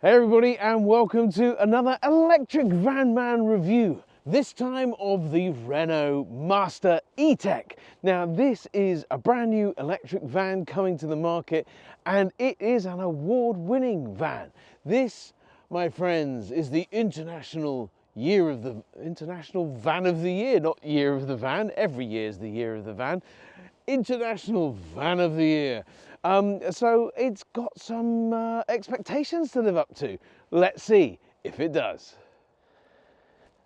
Hey everybody, and welcome to another electric van man review, this time of the Renault Master eTech. Now this is a brand new electric van coming to the market, and it is an award-winning van. This, my friends, is the International Van of the Year, not Year of the Van. Every year is the Year of the Van. International Van of the Year. So it's got some expectations to live up to. Let's see if it does.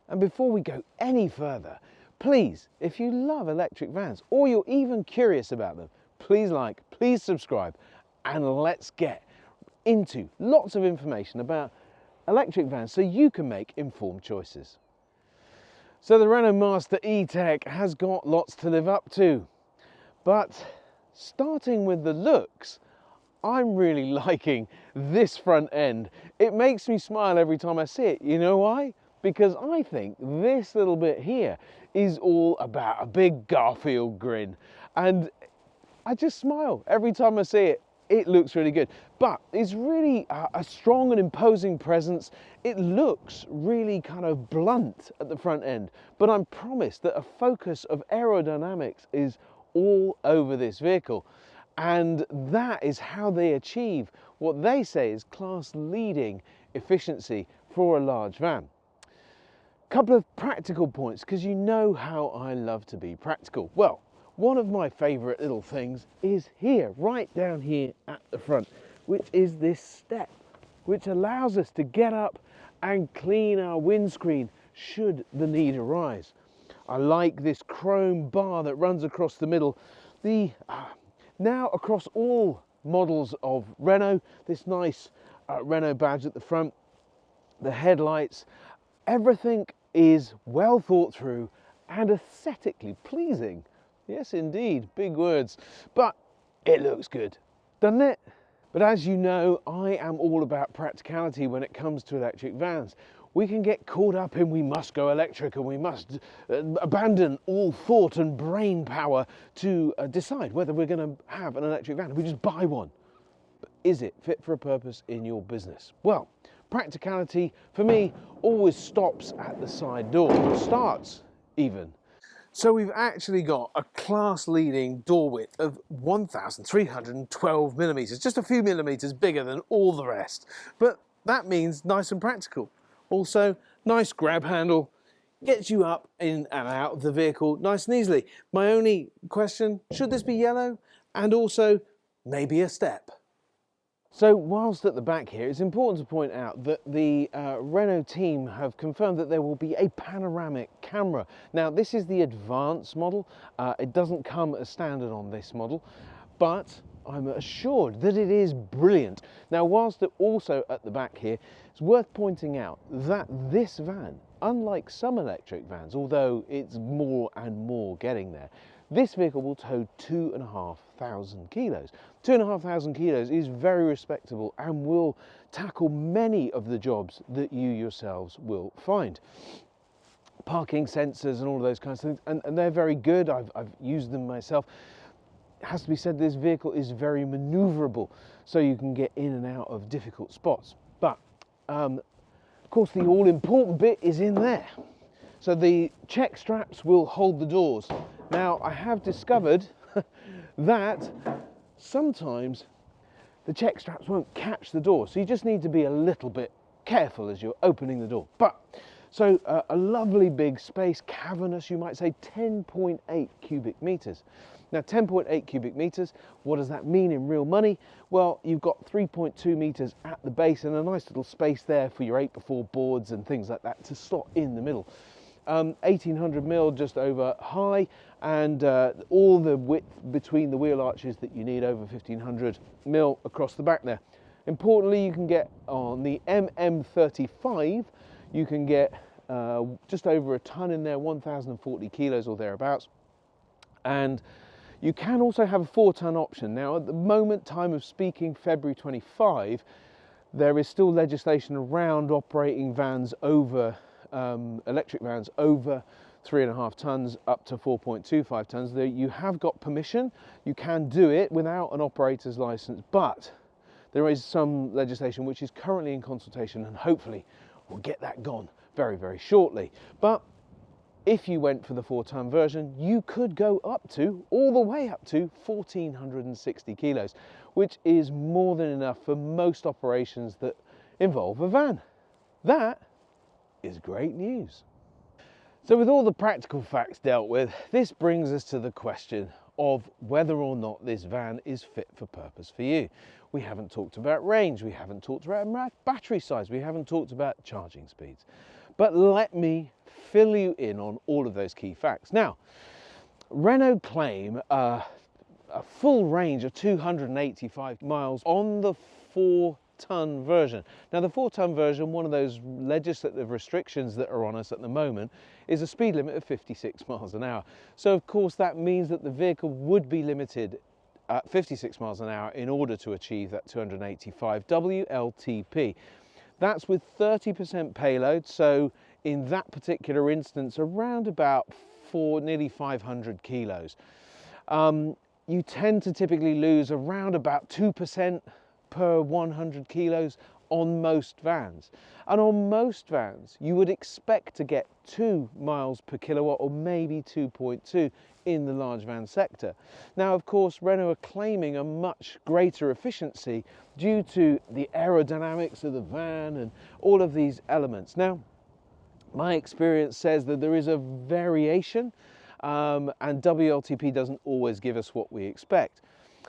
And before we go any further, please, if you love electric vans or you're even curious about them, please like, please subscribe, and let's get into lots of information about electric vans so you can make informed choices. So the Renault Master eTech has got lots to live up to. But starting with the looks, I'm really liking this front end. It makes me smile every time I see it. You know why? Because I think this little bit here is all about a big Garfield grin. And I just smile every time I see it. It looks really good. But it's really a strong and imposing presence. It looks really kind of blunt at the front end. But I'm promised that a focus of aerodynamics is all over this vehicle, and that is how they achieve what they say is class-leading efficiency for a large van. Couple of practical points, because you know how I love to be practical. Well, one of my favorite little things is here, right down here at the front, which is this step, which allows us to get up and clean our windscreen should the need arise. I like this chrome bar that runs across the middle. Now across all models of Renault, this nice Renault badge at the front, the headlights, everything is well thought through and aesthetically pleasing. Yes, indeed, big words, but it looks good, doesn't it? But as you know, I am all about practicality when it comes to electric vans. We can get caught up in we must go electric and we must abandon all thought and brain power to decide whether we're going to have an electric van. We just buy one. But is it fit for a purpose in your business? Well, practicality for me always stops at the side door, or starts even. So we've actually got a class-leading door width of 1,312 millimeters, just a few millimeters bigger than all the rest. But that means nice and practical. Also, nice grab handle, gets you up in and out of the vehicle nice and easily. My only question, should this be yellow? And also, maybe a step. So whilst at the back here, it's important to point out that the Renault team have confirmed that there will be a panoramic camera. Now, this is the advanced model. It doesn't come as standard on this model, but I'm assured that it is brilliant. Now, whilst also at the back here, it's worth pointing out that this van, unlike some electric vans, although it's more and more getting there, this vehicle will tow 2,500 kilos. 2,500 kilos is very respectable and will tackle many of the jobs that you yourselves will find. Parking sensors and all of those kinds of things, and they're very good. I've used them myself. It has to be said, this vehicle is very maneuverable, so you can get in and out of difficult spots. But of course, the all-important bit is in there. So the check straps will hold the doors. Now, I have discovered that sometimes the check straps won't catch the door, so you just need to be a little bit careful as you're opening the door. But so a lovely big space, cavernous, you might say, 10.8 cubic meters. Now, 10.8 cubic meters, what does that mean in real money? Well, you've got 3.2 meters at the base and a nice little space there for your 8x4 boards and things like that to slot in the middle. 1,800 mil just over high, and all the width between the wheel arches that you need, over 1,500 mil across the back there. Importantly, you can get on the MM35, you can get just over a ton in there, 1,040 kilos or thereabouts. And you can also have a 4-ton option. Now, at the moment, time of speaking, February 25, there is still legislation around operating vans over, electric vans over 3.5 tons up to 4.25 tons. You have got permission, you can do it without an operator's license, but There is some legislation which is currently in consultation, and hopefully we'll get that gone very, very shortly. But if you went for the 4-ton version, you could go up to, all the way up to 1,460 kilos, which is more than enough for most operations that involve a van. That is great news. So with all the practical facts dealt with, this brings us to the question of whether or not this van is fit for purpose for you. We haven't talked about range, we haven't talked about battery size, we haven't talked about charging speeds. But let me fill you in on all of those key facts. Now, Renault claim a full range of 285 miles on the 4-ton version. Now, the 4-ton version, one of those legislative restrictions that are on us at the moment, is a speed limit of 56 miles an hour. So, of course, that means that the vehicle would be limited at 56 miles an hour in order to achieve that 285 WLTP. That's with 30% payload, so in that particular instance, around about nearly 500 kilos. You tend to typically lose around about 2% per 100 kilos on most vans. And on most vans, you would expect to get 2 miles per kilowatt, or maybe 2.2 in the large van sector. Now, of course, Renault are claiming a much greater efficiency due to the aerodynamics of the van and all of these elements. Now, my experience says that there is a variation, and WLTP doesn't always give us what we expect.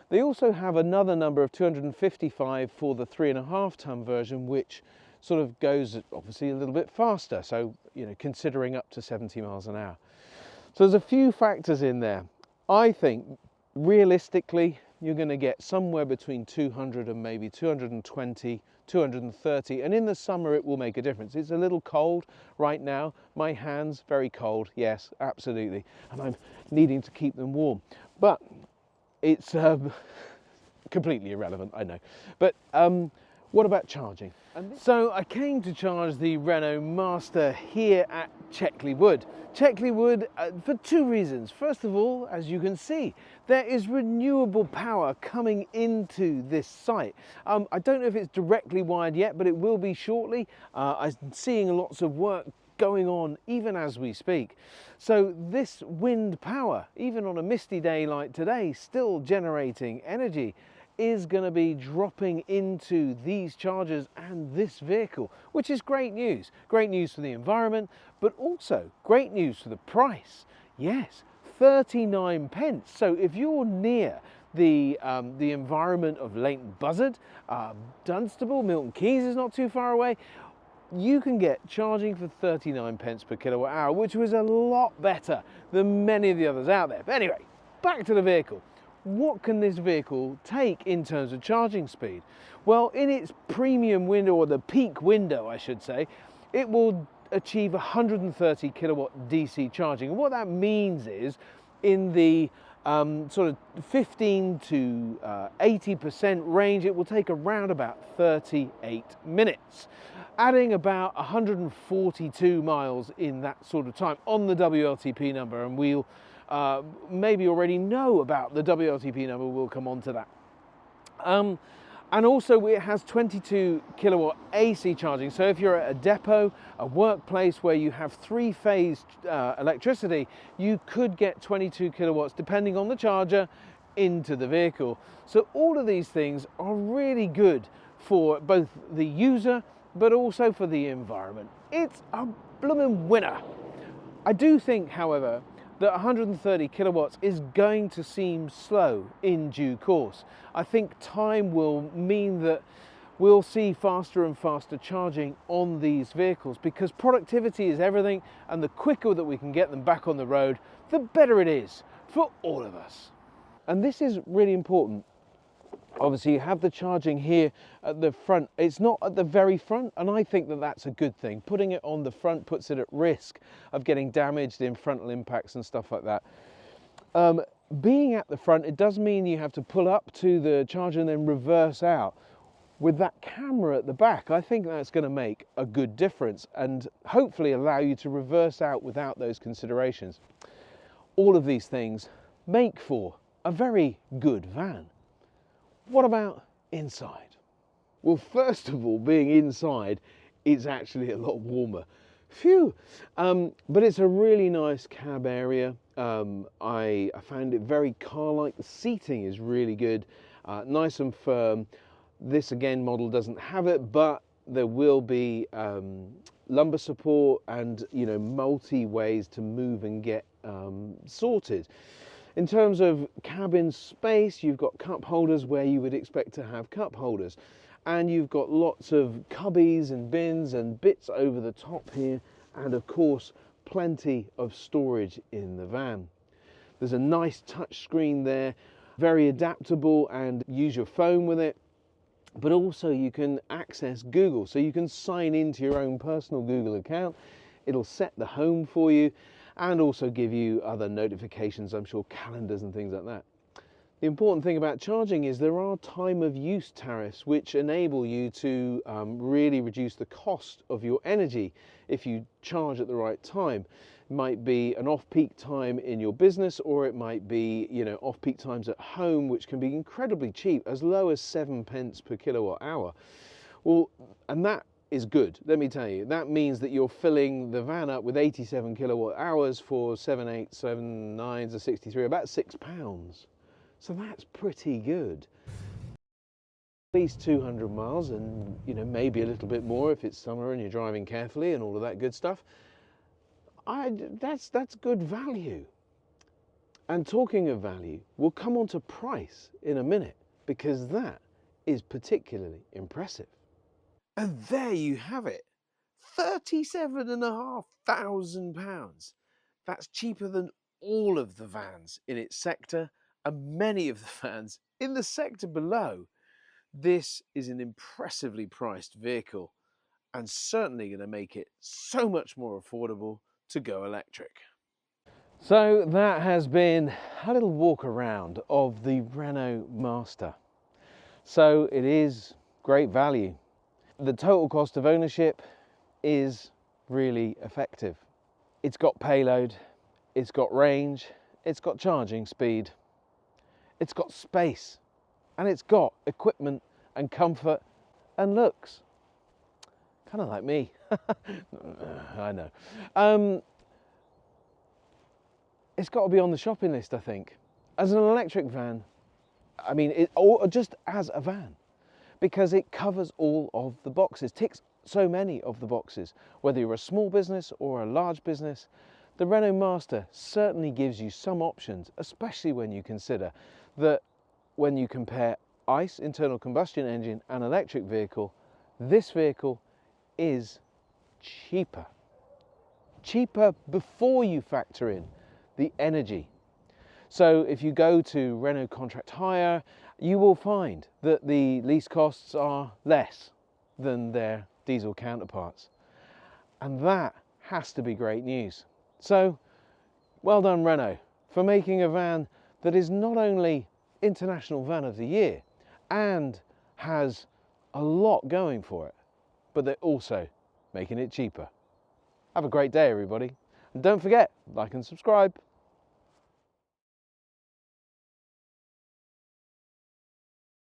They also have another number of 255 for the 3.5-ton version, which sort of goes obviously a little bit faster, so considering up to 70 miles an hour. So there's a few factors in there. I think realistically you're going to get somewhere between 200 and maybe 220, 230, and in the summer it will make a difference. It's a little cold right now. My hands very cold, yes, absolutely, and I'm needing to keep them warm. But it's completely irrelevant, I know. But what about charging? So I came to charge the Renault Master here at Checkley Wood. Checkley Wood for two reasons. First of all, as you can see, there is renewable power coming into this site. I don't know if it's directly wired yet, but it will be shortly. I'm seeing lots of work going on even as we speak. So this wind power, even on a misty day like today, still generating energy, is going to be dropping into these chargers and this vehicle, which is great news. Great news for the environment, but also great news for the price. Yes, 39 pence. So if you're near the environment of Leighton Buzzard, Dunstable, Milton Keynes is not too far away, you can get charging for 39 pence per kilowatt hour, which was a lot better than many of the others out there. But anyway, back to the vehicle. What can this vehicle take in terms of charging speed? Well, in its premium window, or the peak window I should say, it will achieve 130 kilowatt DC charging. And what that means is in the sort of 15 to 80% range, it will take around about 38 minutes, adding about 142 miles in that sort of time on the WLTP number, and we'll maybe already know about the WLTP number, we'll come on to that. And also it has 22 kilowatt AC charging, so if you're at a depot, a workplace where you have three-phase electricity, you could get 22 kilowatts depending on the charger into the vehicle. So all of these things are really good for both the user but also for the environment. It's a blooming winner. I do think, however, that 130 kilowatts is going to seem slow in due course. I think time will mean that we'll see faster and faster charging on these vehicles, because productivity is everything, and the quicker that we can get them back on the road, the better it is for all of us. And this is really important. Obviously you have the charging here at the front. It's not at the very front, and I think that that's a good thing. Putting it on the front puts it at risk of getting damaged in frontal impacts and stuff like that. Being at the front, it does mean you have to pull up to the charger and then reverse out. With that camera at the back, I think that's going to make a good difference and hopefully allow you to reverse out without those considerations. All of these things make for a very good van. What about inside? Well, first of all, being inside, it's actually a lot warmer. Phew! But it's a really nice cab area. I found it very car-like. The seating is really good, nice and firm. This again model doesn't have it, but there will be lumbar support and multi ways to move and get sorted. In terms of cabin space, you've got cup holders where you would expect to have cup holders, and you've got lots of cubbies and bins and bits over the top here, and of course plenty of storage in the van. There's a nice touch screen there, very adaptable, and use your phone with it. But also you can access Google, so you can sign into your own personal Google account. It'll set the home for you and also give you other notifications, I'm sure calendars and things like that. The important thing about charging is there are time of use tariffs which enable you to really reduce the cost of your energy if you charge at the right time. It might be an off-peak time in your business, or it might be off-peak times at home, which can be incredibly cheap, as low as 7p per kilowatt hour. Well, and that is good, let me tell you. That means that you're filling the van up with 87 kilowatt hours for 7, 8, 7, 9s are 63, about £6. So that's pretty good. At least 200 miles, and maybe a little bit more if it's summer and you're driving carefully and all of that good stuff. That's good value. And talking of value, we'll come on to price in a minute, because that is particularly impressive. And there you have it, £37,500. That's cheaper than all of the vans in its sector and many of the vans in the sector below. This is an impressively priced vehicle, and certainly going to make it so much more affordable to go electric. So that has been a little walk around of the Renault Master. So it is great value. The total cost of ownership is really effective. It's got payload, it's got range, it's got charging speed, it's got space, and it's got equipment and comfort and looks. Kind of like me. I know. It's got to be on the shopping list, I think. As an electric van, I mean, or just as a van, because it covers all of the boxes, ticks so many of the boxes. Whether you're a small business or a large business, the Renault Master certainly gives you some options, especially when you consider that when you compare ICE, internal combustion engine, and electric vehicle, this vehicle is cheaper. Cheaper before you factor in the energy. So if you go to Renault Contract Hire, you will find that the lease costs are less than their diesel counterparts. And that has to be great news. So, well done Renault for making a van that is not only International Van of the Year and has a lot going for it, but they're also making it cheaper. Have a great day, everybody. And don't forget, like and subscribe.